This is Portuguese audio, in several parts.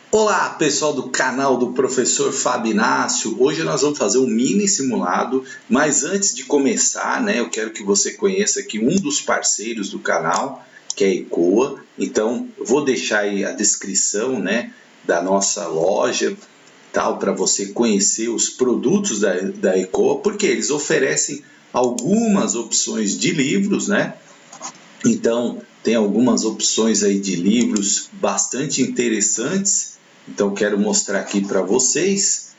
Olá, pessoal do canal do Professor Fábio Inácio. Hoje nós vamos fazer um mini simulado, mas antes de começar, eu quero que você conheça aqui um dos parceiros do canal, que é a Ecoa. Então, eu vou deixar aí a descrição, da nossa loja, tal, para você conhecer os produtos da Ecoa, porque eles oferecem algumas opções de livros, Então, tem algumas opções aí de livros bastante interessantes. Então, quero mostrar aqui para vocês.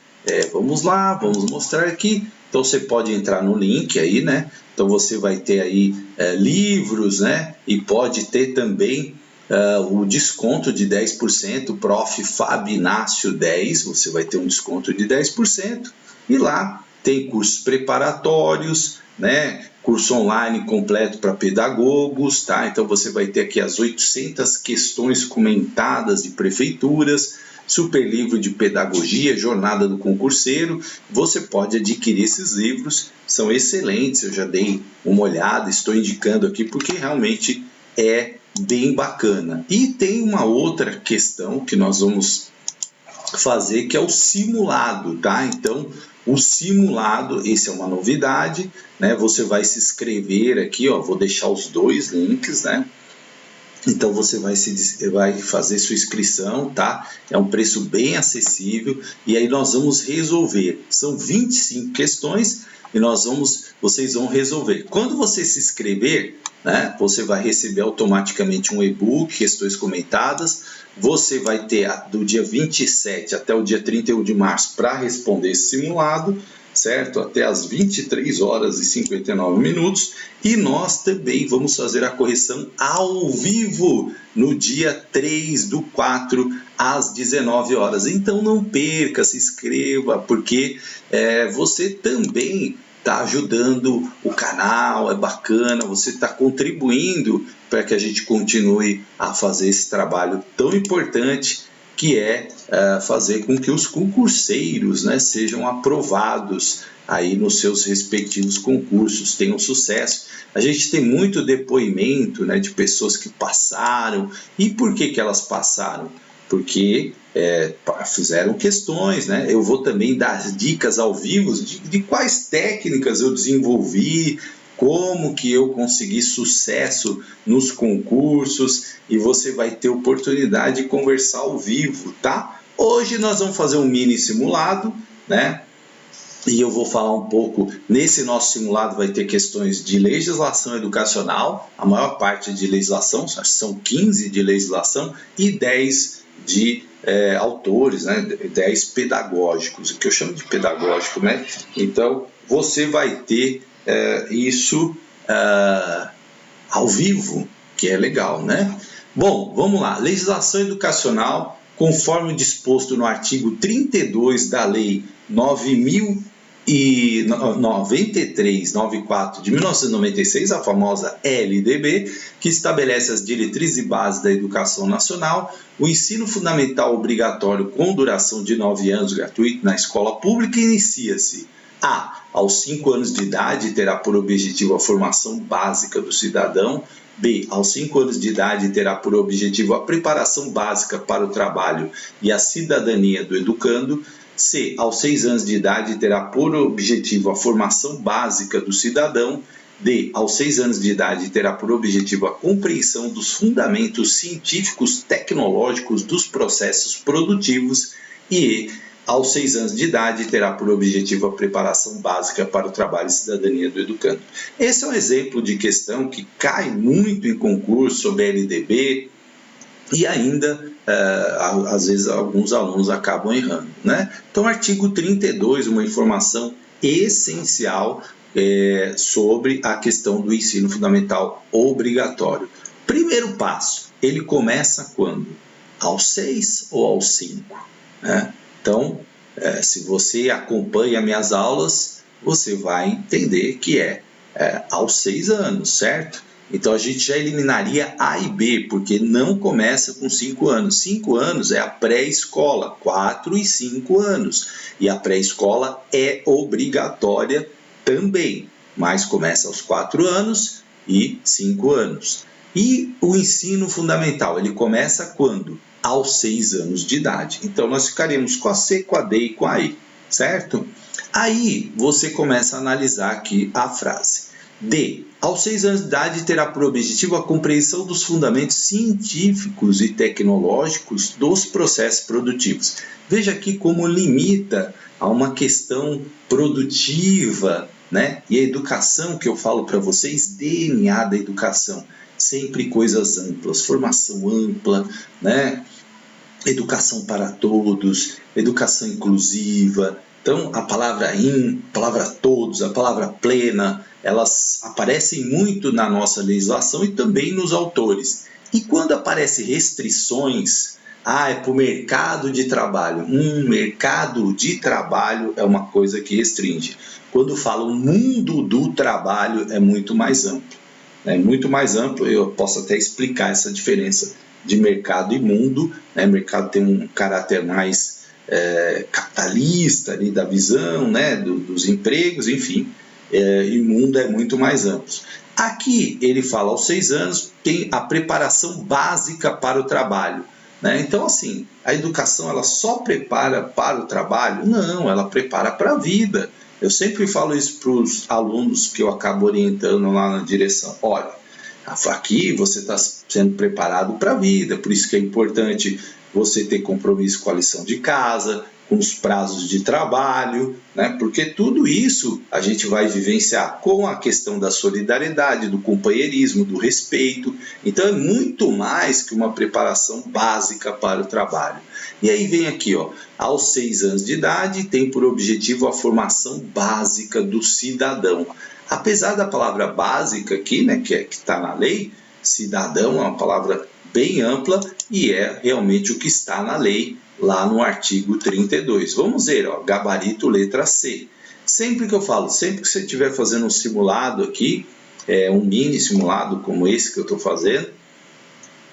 Vamos lá, vamos mostrar aqui. Então, você pode entrar no link aí, Então, você vai ter aí livros, E pode ter também o desconto de 10%, Prof. Fábio Inácio 10, você vai ter um desconto de 10%. E lá tem cursos preparatórios, Curso online completo para pedagogos, tá? Então você vai ter aqui as 800 questões comentadas de prefeituras, super livro de pedagogia, jornada do concurseiro. Você pode adquirir esses livros, são excelentes, eu já dei uma olhada, estou indicando aqui porque realmente é bem bacana. E tem uma outra questão que nós vamos fazer, que é o simulado, tá? Então, o simulado, esse é uma novidade, Você vai se inscrever aqui, ó, vou deixar os dois links, Então, você vai fazer sua inscrição, tá? É um preço bem acessível e aí nós vamos resolver. São 25 questões e vocês vão resolver. Quando você se inscrever, você vai receber automaticamente um e-book, questões comentadas. Você vai ter do dia 27 até o dia 31 de março para responder esse simulado, certo? Até às 23 horas e 59 minutos. E nós também vamos fazer a correção ao vivo no dia 3/4 às 19 horas. Então não perca, se inscreva, porque você também está ajudando o canal, é bacana, você está contribuindo para que a gente continue a fazer esse trabalho tão importante que é fazer com que os concurseiros sejam aprovados aí nos seus respectivos concursos, tenham sucesso. A gente tem muito depoimento de pessoas que passaram. E por que elas passaram? Porque fizeram questões, Eu vou também dar dicas ao vivo de quais técnicas eu desenvolvi, como que eu consegui sucesso nos concursos, e você vai ter oportunidade de conversar ao vivo, tá? Hoje nós vamos fazer um mini simulado, E eu vou falar um pouco, nesse nosso simulado vai ter questões de legislação educacional, a maior parte de legislação, são 15 de legislação e 10 de autores, 10 pedagógicos, o que eu chamo de pedagógico, Então, você vai ter isso ao vivo, que é legal, Bom, vamos lá. Legislação educacional, conforme disposto no artigo 32 da Lei 9394 de 1996, a famosa LDB, que estabelece as diretrizes e bases da educação nacional, o ensino fundamental obrigatório com duração de 9 anos gratuito na escola pública inicia-se aos 5 anos de idade, terá por objetivo a formação básica do cidadão. B, aos 5 anos de idade, terá por objetivo a preparação básica para o trabalho e a cidadania do educando. C, aos 6 anos de idade, terá por objetivo a formação básica do cidadão. D, aos 6 anos de idade, terá por objetivo a compreensão dos fundamentos científicos tecnológicos dos processos produtivos. E E, aos 6 anos de idade, terá por objetivo a preparação básica para o trabalho e cidadania do educando. Esse é um exemplo de questão que cai muito em concurso sobre LDB e ainda, às vezes, alguns alunos acabam errando, Então, artigo 32, uma informação essencial sobre a questão do ensino fundamental obrigatório. Primeiro passo, ele começa quando? Aos 6 ou aos 5, Então, se você acompanha minhas aulas, você vai entender que aos 6 anos, certo? Então, a gente já eliminaria A e B, porque não começa com 5 anos. 5 anos é a pré-escola, 4 e 5 anos. E a pré-escola é obrigatória também, mas começa aos 4 anos e 5 anos. E o ensino fundamental, ele começa quando? aos 6 anos de idade. Então, nós ficaremos com a C, com a D e com a E, certo? Aí, você começa a analisar aqui a frase. D. Aos 6 anos de idade terá por objetivo a compreensão dos fundamentos científicos e tecnológicos dos processos produtivos. Veja aqui como limita a uma questão produtiva, né? E a educação que eu falo para vocês, DNA da educação, sempre coisas amplas, formação ampla, né? Educação para todos, educação inclusiva. Então, a palavra a palavra todos, a palavra plena, elas aparecem muito na nossa legislação e também nos autores. E quando aparecem restrições, é para o mercado de trabalho. Mercado de trabalho é uma coisa que restringe. Quando falo mundo do trabalho, é muito mais amplo. É muito mais amplo, eu posso até explicar essa diferença de mercado e mundo. Né? Mercado tem um caráter mais capitalista ali, da visão, né? dos empregos, enfim. E mundo é muito mais amplo. Aqui ele fala aos 6 anos, tem a preparação básica para o trabalho. Né? Então, assim, a educação ela só prepara para o trabalho? Não, ela prepara para a vida. Eu sempre falo isso para os alunos que eu acabo orientando lá na direção. Olha, aqui você está sendo preparado para a vida, por isso que é importante você ter compromisso com a lição de casa, com os prazos de trabalho, né? Porque tudo isso a gente vai vivenciar com a questão da solidariedade, do companheirismo, do respeito. Então é muito mais que uma preparação básica para o trabalho. E aí vem aqui, aos 6 anos de idade tem por objetivo a formação básica do cidadão. Apesar da palavra básica aqui, né, que está na lei, cidadão é uma palavra bem ampla e é realmente o que está na lei, lá no artigo 32. Vamos ver, gabarito letra C. Sempre que você estiver fazendo um simulado aqui, um mini simulado como esse que eu estou fazendo,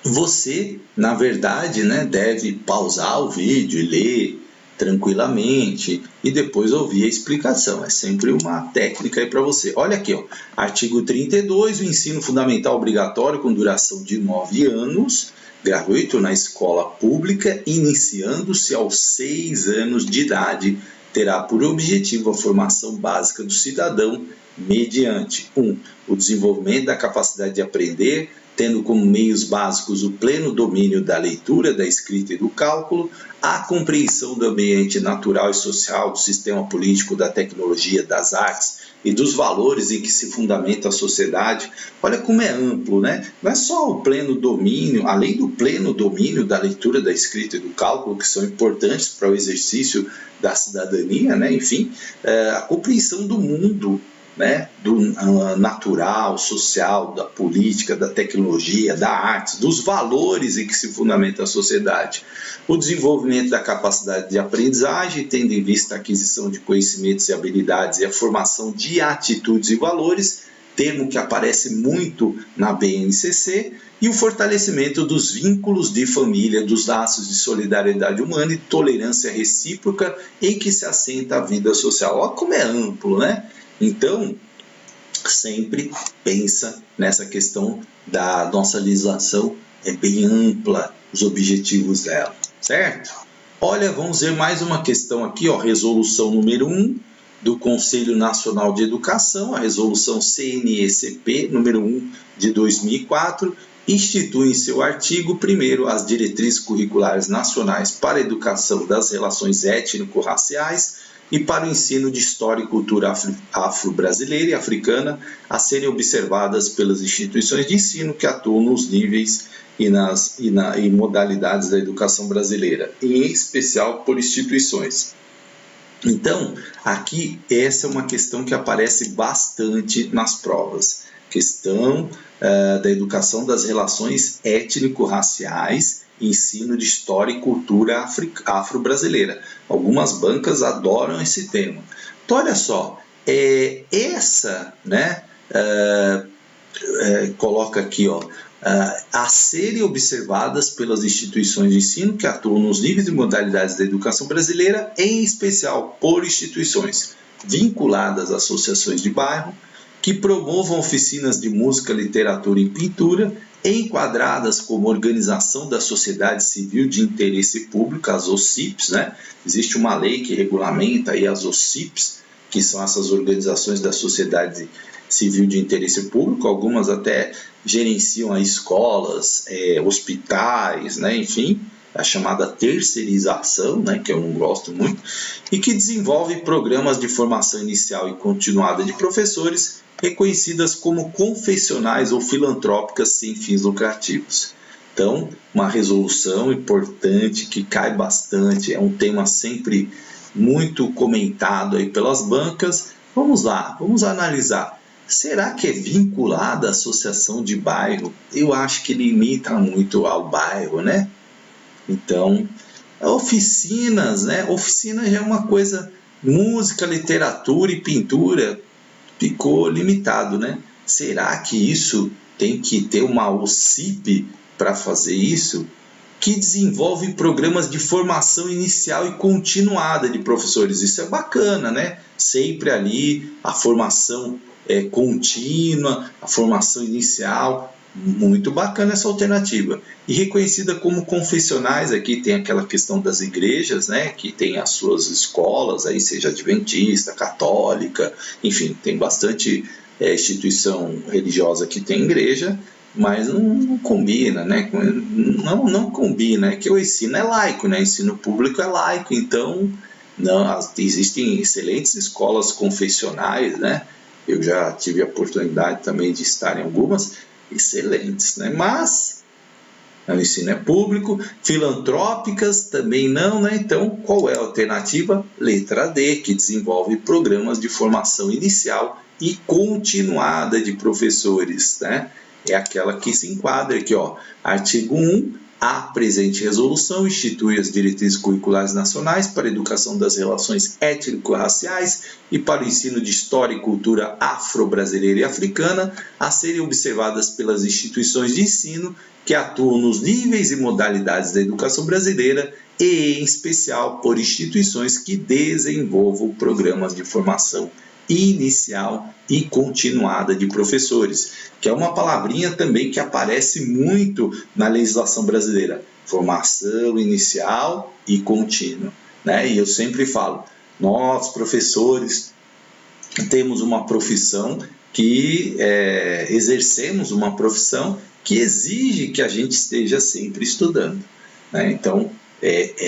você, na verdade, né, deve pausar o vídeo e ler tranquilamente e depois ouvir a explicação. É sempre uma técnica aí para você. Olha aqui, artigo 32, o ensino fundamental obrigatório com duração de 9 anos, gratuito na escola pública, iniciando-se aos 6 anos de idade, terá por objetivo a formação básica do cidadão mediante 1. O desenvolvimento da capacidade de aprender, tendo como meios básicos o pleno domínio da leitura, da escrita e do cálculo, a compreensão do ambiente natural e social, do sistema político, da tecnologia, das artes e dos valores em que se fundamenta a sociedade. Olha como é amplo, né? Não é só o pleno domínio, além do pleno domínio da leitura, da escrita e do cálculo, que são importantes para o exercício da cidadania, né? Enfim, a compreensão do mundo, né, do natural, social, da política, da tecnologia, da arte, dos valores em que se fundamenta a sociedade. O desenvolvimento da capacidade de aprendizagem, tendo em vista a aquisição de conhecimentos e habilidades e a formação de atitudes e valores, termo que aparece muito na BNCC, e o fortalecimento dos vínculos de família, dos laços de solidariedade humana e tolerância recíproca em que se assenta a vida social. Olha como é amplo, né? Então, sempre pensa nessa questão da nossa legislação, é bem ampla os objetivos dela, certo? Olha, vamos ver mais uma questão aqui, resolução número 1 do Conselho Nacional de Educação, a resolução CNECP número 1 de 2004, institui em seu artigo 1º as diretrizes curriculares nacionais para a educação das relações étnico-raciais e para o ensino de história e cultura afro-brasileira e africana a serem observadas pelas instituições de ensino que atuam nos níveis e modalidades da educação brasileira, em especial por instituições. Então, aqui essa é uma questão que aparece bastante nas provas. Questão da educação das relações étnico-raciais, ensino de história e cultura afro-brasileira. Algumas bancas adoram esse tema. Então, olha só, coloca aqui, a serem observadas pelas instituições de ensino que atuam nos níveis e modalidades da educação brasileira, em especial por instituições vinculadas a associações de bairro, que promovam oficinas de música, literatura e pintura, enquadradas como organização da sociedade civil de interesse público, as OCIPs, né? Existe uma lei que regulamenta aí as OCIPs, que são essas organizações da sociedade civil de interesse público, algumas até gerenciam aí escolas, hospitais, né? Enfim, a chamada terceirização, né? Que eu não gosto muito, e que desenvolve programas de formação inicial e continuada de professores, reconhecidas como confessionais ou filantrópicas sem fins lucrativos. Então, uma resolução importante que cai bastante, é um tema sempre muito comentado aí pelas bancas. Vamos lá, vamos analisar. Será que é vinculada à associação de bairro? Eu acho que limita muito ao bairro, né? Então, oficinas, né? Oficina já é uma coisa, música, literatura e pintura, ficou limitado, né? Será que isso tem que ter uma OCIP para fazer isso? Que desenvolve programas de formação inicial e continuada de professores. Isso é bacana, né? Sempre ali a formação contínua, a formação inicial. Muito bacana essa alternativa. E reconhecida como confessionais, aqui tem aquela questão das igrejas, né, que tem as suas escolas, aí seja adventista, católica, enfim, tem bastante instituição religiosa que tem igreja, mas não combina, né? Não combina, é que o ensino é laico, né? O ensino público é laico, então existem excelentes escolas confessionais, né? Eu já tive a oportunidade também de estar em algumas, excelentes, né? Mas o ensino é público, filantrópicas também não, né? Então, qual é a alternativa? Letra D, que desenvolve programas de formação inicial e continuada de professores, né? É aquela que se enquadra aqui, ó. Artigo 1. A presente resolução institui as diretrizes curriculares nacionais para a educação das relações étnico-raciais e para o ensino de história e cultura afro-brasileira e africana, a serem observadas pelas instituições de ensino que atuam nos níveis e modalidades da educação brasileira e, em especial, por instituições que desenvolvam programas de formação inicial e continuada de professores, que é uma palavrinha também que aparece muito na legislação brasileira, formação inicial e contínua, né? E eu sempre falo, nós professores temos uma profissão que exercemos uma profissão que exige que a gente esteja sempre estudando, né? Então,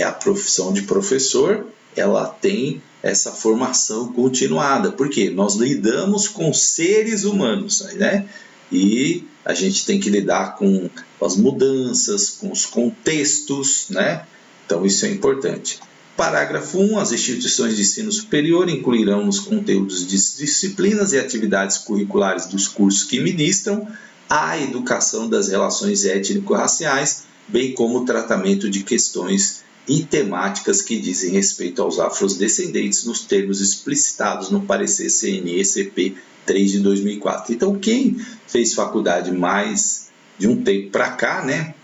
a profissão de professor, ela tem essa formação continuada, porque nós lidamos com seres humanos, né? E a gente tem que lidar com as mudanças, com os contextos, né? Então isso é importante. Parágrafo 1. As instituições de ensino superior incluirão nos conteúdos de disciplinas e atividades curriculares dos cursos que ministram a educação das relações étnico-raciais, bem como o tratamento de questões e temáticas que dizem respeito aos afrodescendentes nos termos explicitados no parecer CNE-CP 3 de 2004. Então, quem fez faculdade mais de um tempo para cá, né?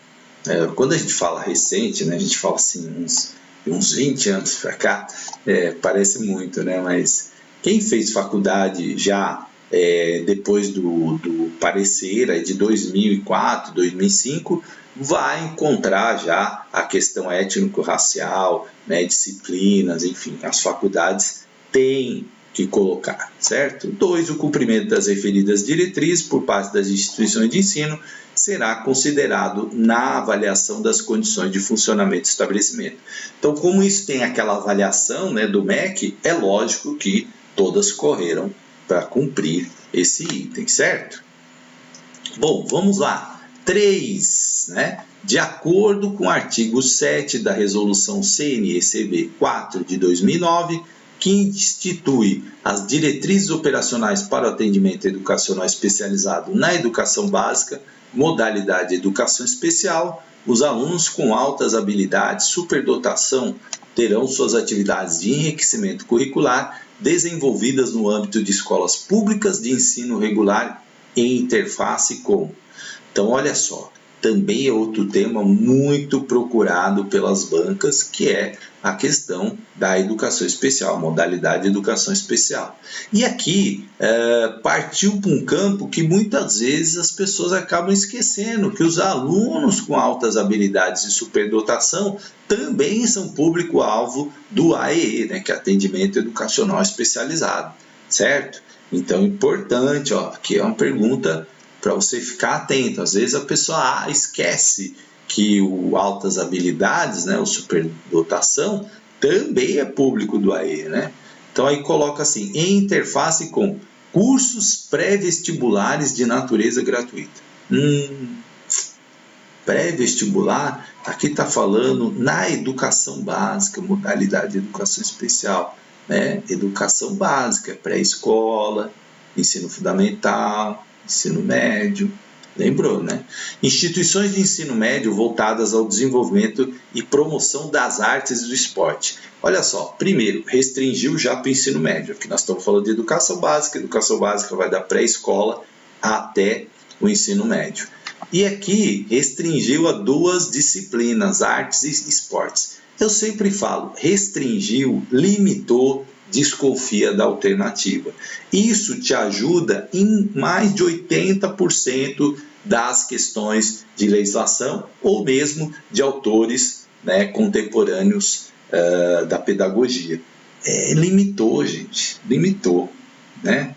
Quando a gente fala recente, né? A gente fala assim, uns 20 anos para cá, parece muito, né? Mas quem fez faculdade já depois do parecer de 2004, 2005, vai encontrar já a questão étnico-racial, né, disciplinas, enfim, as faculdades têm que colocar, certo? 2. O cumprimento das referidas diretrizes por parte das instituições de ensino será considerado na avaliação das condições de funcionamento do estabelecimento. Então, como isso tem aquela avaliação, né, do MEC, é lógico que todas correram para cumprir esse item, certo? Bom, vamos lá. 3. Né? De acordo com o artigo 7 da Resolução CNE-CB 4 de 2009, que institui as diretrizes operacionais para o atendimento educacional especializado na educação básica, modalidade educação especial, os alunos com altas habilidades, superdotação, terão suas atividades de enriquecimento curricular desenvolvidas no âmbito de escolas públicas de ensino regular em interface com. Então, olha só, também é outro tema muito procurado pelas bancas, que é a questão da educação especial, modalidade de educação especial. E aqui partiu para um campo que muitas vezes as pessoas acabam esquecendo, que os alunos com altas habilidades e superdotação também são público-alvo do AEE, né, que é Atendimento Educacional Especializado, certo? Então é importante, aqui é uma pergunta para você ficar atento. Às vezes a pessoa esquece que o altas habilidades, né, o superdotação, também é público do AE, né? Então aí coloca assim, em interface com cursos pré-vestibulares de natureza gratuita. Pré-vestibular, aqui está falando na educação básica, modalidade de educação especial, né? Educação básica, pré-escola, ensino fundamental, ensino médio, lembrou, né? Instituições de ensino médio voltadas ao desenvolvimento e promoção das artes e do esporte. Olha só, primeiro, restringiu já para o ensino médio, aqui nós estamos falando de educação básica vai da pré-escola até o ensino médio. E aqui restringiu a 2 disciplinas, artes e esportes. Eu sempre falo, restringiu, limitou, desconfia da alternativa. Isso te ajuda em mais de 80% das questões de legislação ou mesmo de autores, né, contemporâneos da pedagogia. Limitou, gente, limitou, né?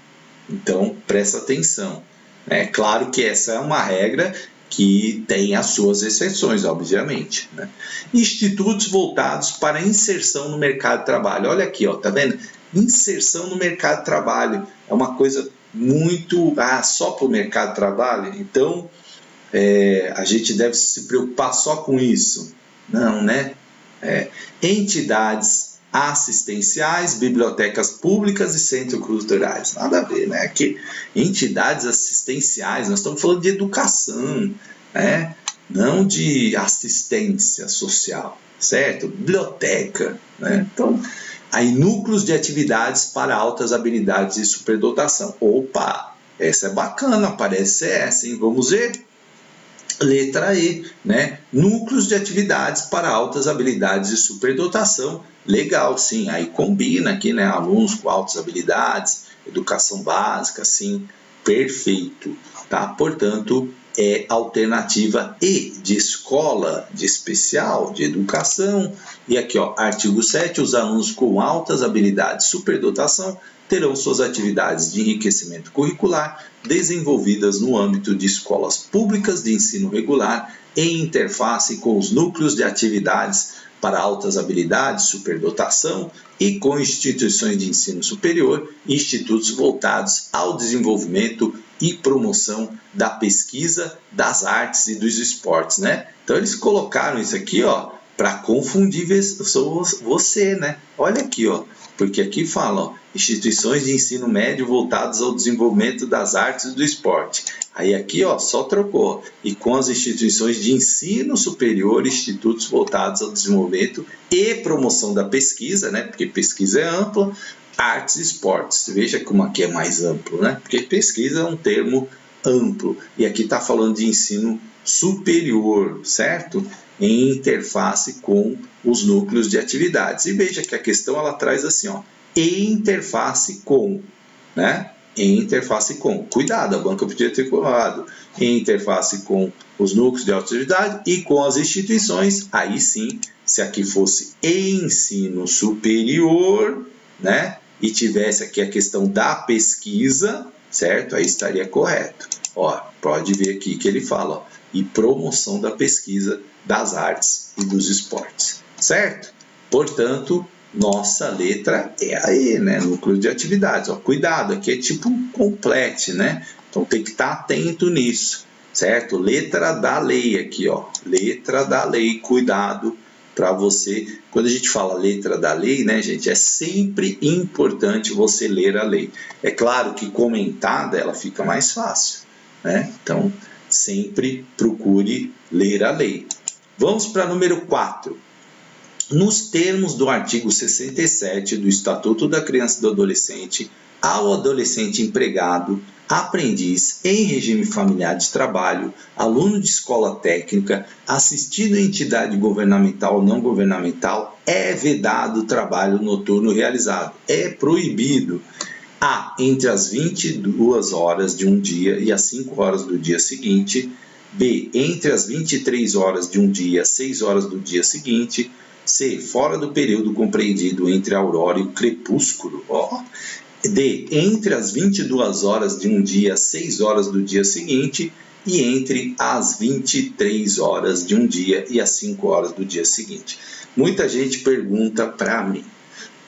Então, presta atenção. É claro que essa é uma regra que tem as suas exceções, obviamente, né? Institutos voltados para inserção no mercado de trabalho. Olha aqui, tá vendo? Inserção no mercado de trabalho é uma coisa muito... só para o mercado de trabalho? Então, a gente deve se preocupar só com isso? Não, né? Entidades assistenciais, bibliotecas públicas e centros culturais. Nada a ver, né? Aqui, entidades assistenciais, nós estamos falando de educação, né? Não de assistência social, certo? Biblioteca, né? Então, aí núcleos de atividades para altas habilidades e superdotação. Opa, essa é bacana, parece ser essa, hein? Vamos ver? Letra E, né? Núcleos de atividades para altas habilidades e superdotação. Legal, sim, aí combina aqui, né? Alunos com altas habilidades, educação básica, sim, perfeito, tá? Portanto, é alternativa E, de escola, de especial, de educação. E aqui, artigo 7, os alunos com altas habilidades e superdotação terão suas atividades de enriquecimento curricular desenvolvidas no âmbito de escolas públicas de ensino regular em interface com os núcleos de atividades para altas habilidades, superdotação e com instituições de ensino superior e institutos voltados ao desenvolvimento e promoção da pesquisa, das artes e dos esportes, né? Então eles colocaram isso aqui, para confundir você, né? Olha aqui, porque aqui fala, instituições de ensino médio voltadas ao desenvolvimento das artes e do esporte. Aí aqui, só trocou. E com as instituições de ensino superior, institutos voltados ao desenvolvimento e promoção da pesquisa, né? Porque pesquisa é ampla, artes e esportes. Veja como aqui é mais amplo, né? Porque pesquisa é um termo amplo. E aqui está falando de ensino superior, certo? Em interface com os núcleos de atividades. E veja que a questão ela traz assim, em interface com, né? Em interface com. Cuidado, a banca podia ter colado. Em interface com os núcleos de atividade e com as instituições. Aí sim, se aqui fosse ensino superior, né? E tivesse aqui a questão da pesquisa, certo? Aí estaria correto. Pode ver aqui que ele fala, e promoção da pesquisa, das artes e dos esportes, certo? Portanto, nossa letra é a E, né? Núcleo de atividades. Cuidado, aqui é tipo um complete, né? Então tem que estar atento nisso, certo? Letra da lei aqui, letra da lei, cuidado para você. Quando a gente fala letra da lei, né, gente, é sempre importante você ler a lei. É claro que comentada ela fica mais fácil, né? Então, sempre procure ler a lei. Vamos para número 4. Nos termos do artigo 67 do Estatuto da Criança e do Adolescente, ao adolescente empregado aprendiz em regime familiar de trabalho, aluno de escola técnica, assistido em entidade governamental ou não governamental, é vedado o trabalho noturno realizado. É proibido. A. Entre as 22 horas de um dia e as 5 horas do dia seguinte. B. Entre as 23 horas de um dia e as 6 horas do dia seguinte. C. Fora do período compreendido entre a aurora e o crepúsculo. D. Entre as 22 horas de um dia e as 6 horas do dia seguinte. E entre as 23 horas de um dia e as 5 horas do dia seguinte. Muita gente pergunta para mim: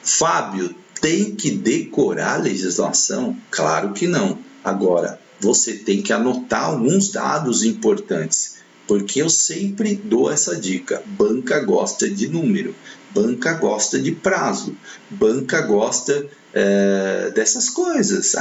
Fábio, tem que decorar a legislação? Claro que não. Agora, você tem que anotar alguns dados importantes, porque eu sempre dou essa dica. Banca gosta de número, banca gosta de prazo, banca gosta dessas coisas.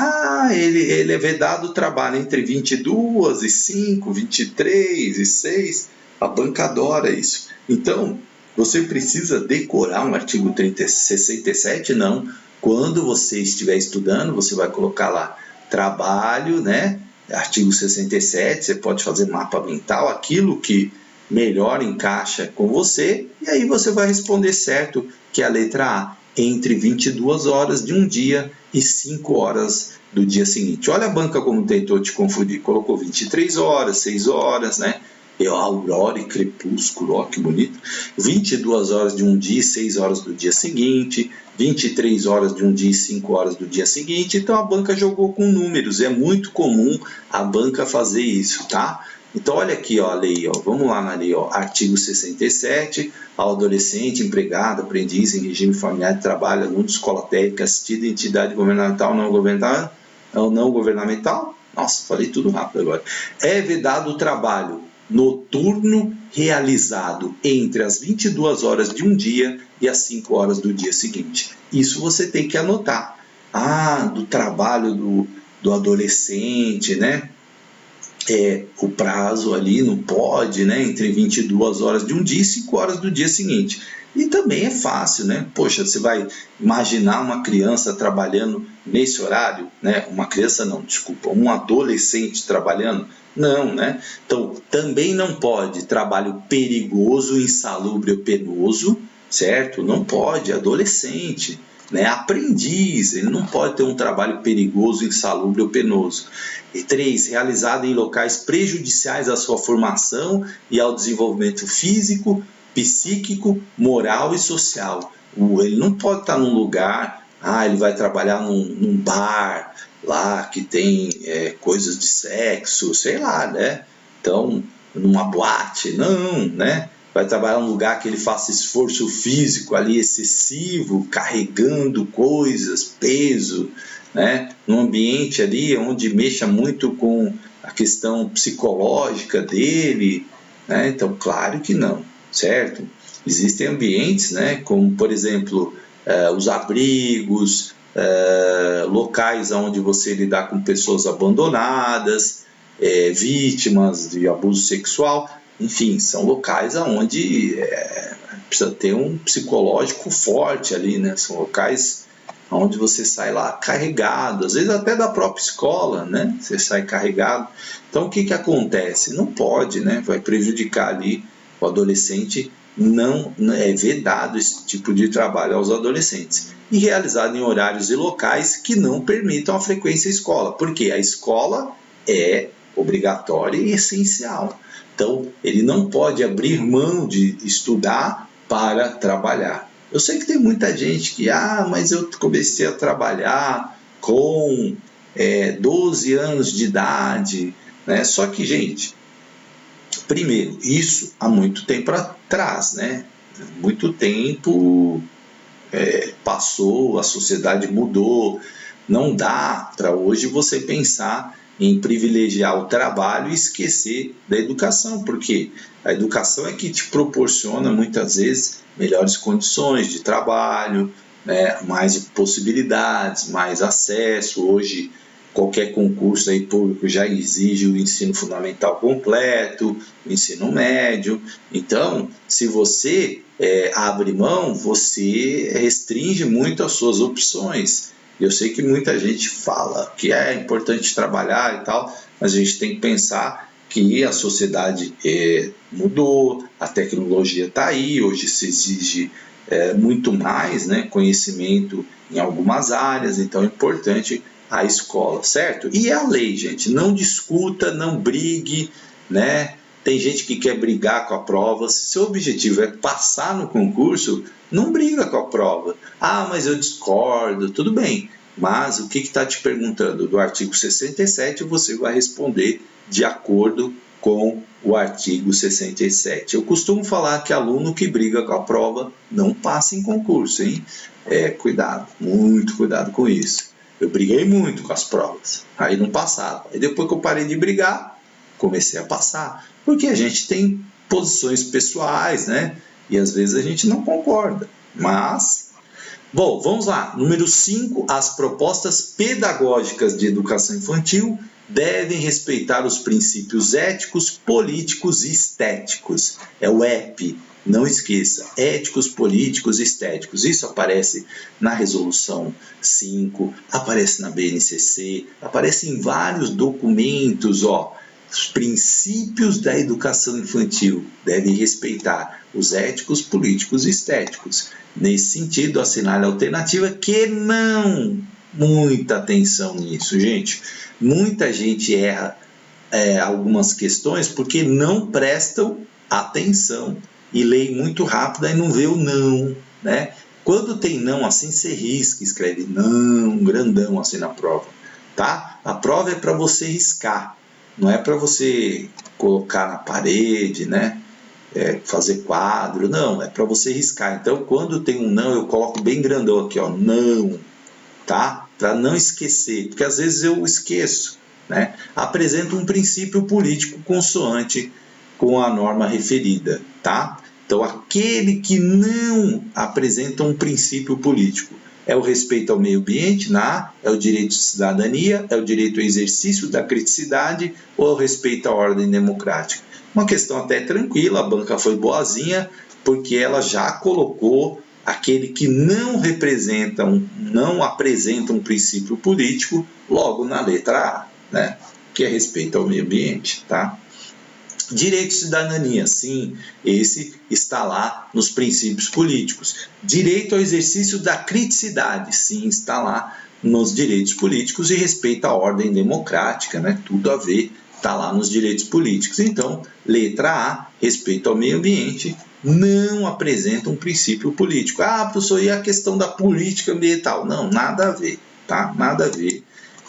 Ele é vedado o trabalho entre 22 e 5, 23 e 6. A banca adora isso. Então, você precisa decorar um artigo 67? Não. Quando você estiver estudando, você vai colocar lá trabalho, né? Artigo 67, você pode fazer mapa mental, aquilo que melhor encaixa com você, e aí você vai responder certo, que é a letra A, entre 22 horas de um dia e 5 horas do dia seguinte. Olha a banca como tentou te confundir, colocou 23 horas, 6 horas, né? Aurora e crepúsculo, ó, que bonito. 22 horas de um dia e 6 horas do dia seguinte, 23 horas de um dia e 5 horas do dia seguinte. Então a banca jogou com números, é muito comum a banca fazer isso, tá? Então olha aqui, ó, a lei, ó, vamos lá na lei, ó, artigo 67, ao adolescente, empregado, aprendiz em regime familiar de trabalho, aluno de escola técnica, assistido em entidade governamental ou não governamental, nossa, falei tudo rápido agora, é vedado o trabalho noturno realizado entre as 22 horas de um dia e as 5 horas do dia seguinte. Isso você tem que anotar. Do trabalho do adolescente, né? O prazo ali não pode, né? Entre 22 horas de um dia e 5 horas do dia seguinte. E também é fácil, né? Poxa, você vai imaginar uma criança trabalhando nesse horário, né? Uma criança não, desculpa, um adolescente trabalhando? Não, né? Então, também não pode trabalho perigoso, insalubre ou penoso, certo? Não pode, adolescente, né? Aprendiz, ele não pode ter um trabalho perigoso, insalubre ou penoso. E 3, realizado em locais prejudiciais à sua formação e ao desenvolvimento físico, psíquico, moral e social. Ele não pode estar num lugar, ele vai trabalhar num bar lá que tem coisas de sexo, sei lá, né? Então, numa boate, não, né? Vai trabalhar num lugar que ele faça esforço físico ali excessivo, carregando coisas, peso, né? Num ambiente ali onde mexa muito com a questão psicológica dele, né? Então, claro que não, certo? Existem ambientes, né? Como, por exemplo, os abrigos, locais onde você lidar com pessoas abandonadas, vítimas de abuso sexual, enfim, são locais onde precisa ter um psicológico forte ali, né? São locais onde você sai lá carregado, às vezes até da própria escola, né? Você sai carregado. Então o que acontece? Não pode, né? Vai prejudicar ali o adolescente, não é vedado esse tipo de trabalho aos adolescentes. E realizado em horários e locais que não permitam a frequência à escola, porque a escola é obrigatória e essencial. Então, ele não pode abrir mão de estudar para trabalhar. Eu sei que tem muita gente que, mas eu comecei a trabalhar com 12 anos de idade, né? Só que, gente, primeiro, isso há muito tempo atrás, né? Muito tempo passou, a sociedade mudou, não dá para hoje você pensar em privilegiar o trabalho e esquecer da educação, porque a educação é que te proporciona muitas vezes melhores condições de trabalho, né, mais possibilidades, mais acesso. Hoje qualquer concurso aí público já exige o ensino fundamental completo, o ensino médio. Então, se você abre mão, você restringe muito as suas opções. Eu sei que muita gente fala que é importante trabalhar e tal, mas a gente tem que pensar que a sociedade mudou, a tecnologia está aí, hoje se exige muito mais, né, conhecimento em algumas áreas, então é importante a escola, certo? E a lei, gente, não discuta, não brigue, né? Tem gente que quer brigar com a prova. Se seu objetivo é passar no concurso, não briga com a prova. Ah, mas eu discordo, tudo bem. Mas o que está te perguntando do artigo 67, você vai responder de acordo com o artigo 67. Eu costumo falar que aluno que briga com a prova não passa em concurso, hein? Cuidado, muito cuidado com isso. Eu briguei muito com as provas, aí não passava. Aí depois que eu parei de brigar, comecei a passar. Porque a gente tem posições pessoais, né? E às vezes a gente não concorda. Mas, bom, vamos lá. Número 5, as propostas pedagógicas de educação infantil devem respeitar os princípios éticos, políticos e estéticos. É o EP. Não esqueça, éticos, políticos e estéticos. Isso aparece na Resolução 5, aparece na BNCC, aparece em vários documentos, ó. Os princípios da educação infantil devem respeitar os éticos, políticos e estéticos. Nesse sentido, assinale a alternativa que não. Muita atenção nisso, gente. Muita gente erra algumas questões porque não prestam atenção e leem muito rápido e não vê o não, né? Quando tem não assim, você risca, escreve não, grandão assim na prova, tá? A prova é para você riscar, não é para você colocar na parede, né? Fazer quadro, não, é para você riscar. Então, quando tem um não, eu coloco bem grandão aqui, ó, não, tá? Para não esquecer, porque às vezes eu esqueço, né? Apresenta um princípio político consoante com a norma referida, tá? Então, aquele que não apresenta um princípio político é o respeito ao meio ambiente, é o direito de cidadania, é o direito ao exercício da criticidade ou é o respeito à ordem democrática. Uma questão até tranquila, a banca foi boazinha, porque ela já colocou aquele que não apresenta um princípio político logo na letra A, né? Que é respeito ao meio ambiente, tá? Direito de cidadania, sim, esse está lá nos princípios políticos. Direito ao exercício da criticidade, sim, está lá nos direitos políticos e respeito à ordem democrática, né? Tudo a ver, está lá nos direitos políticos. Então, letra A, respeito ao meio ambiente, não apresenta um princípio político. Ah, professor, e a questão da política ambiental? Não, nada a ver, tá? Nada a ver,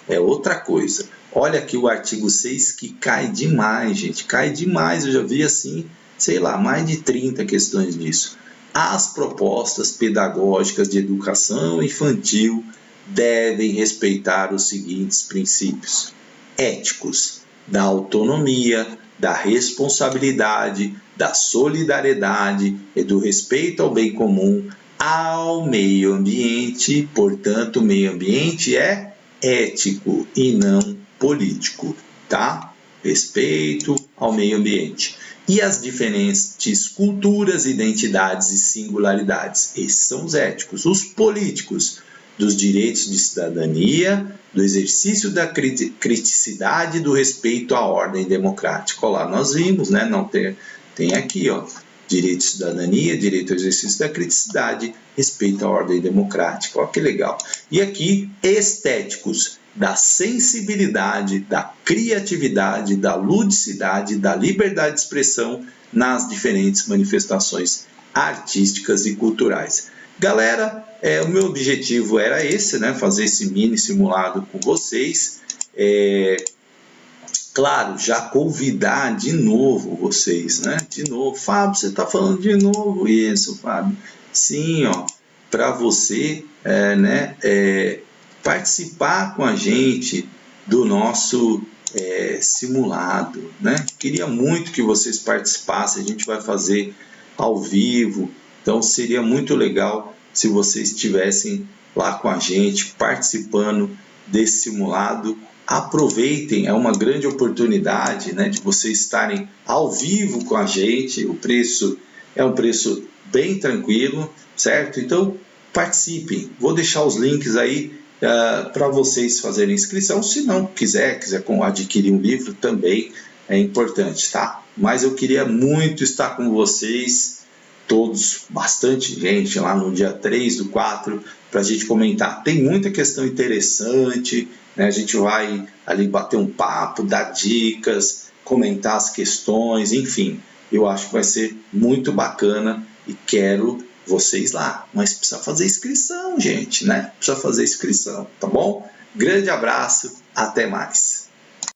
é outra coisa. Olha aqui o artigo 6 que cai demais, gente, cai demais. Eu já vi assim, sei lá, mais de 30 questões disso. As propostas pedagógicas de educação infantil devem respeitar os seguintes princípios éticos: da autonomia, da responsabilidade, da solidariedade e do respeito ao bem comum, ao meio ambiente. Portanto, o meio ambiente é ético e não político, tá? Respeito ao meio ambiente. E as diferentes culturas, identidades e singularidades. Esses são os éticos. Os políticos, dos direitos de cidadania, do exercício da criticidade e do respeito à ordem democrática. Olha lá, nós vimos, né? Não tem aqui, ó, direito de cidadania, direito ao exercício da criticidade, respeito à ordem democrática. Olha que legal. E aqui, estéticos, da sensibilidade, da criatividade, da ludicidade, da liberdade de expressão nas diferentes manifestações artísticas e culturais. Galera, o meu objetivo era esse, né? Fazer esse mini simulado com vocês. Claro, já convidar de novo vocês, né? De novo, Fábio, você está falando de novo isso, Fábio? Sim, ó, para você, participar com a gente do nosso simulado, né? Queria muito que vocês participassem, a gente vai fazer ao vivo, então seria muito legal se vocês estivessem lá com a gente, participando desse simulado. Aproveitem, é uma grande oportunidade, né, de vocês estarem ao vivo com a gente. O preço é um preço bem tranquilo, certo? Então, participem. Vou deixar os links aí para vocês fazerem inscrição. Se não quiser adquirir um livro, também é importante, tá? Mas eu queria muito estar com vocês, todos, bastante gente, lá no dia 3/4, para a gente comentar. Tem muita questão interessante, né? A gente vai ali bater um papo, dar dicas, comentar as questões, enfim. Eu acho que vai ser muito bacana e quero vocês lá. Mas precisa fazer inscrição, gente, né? Precisa fazer inscrição, tá bom? Grande abraço, até mais.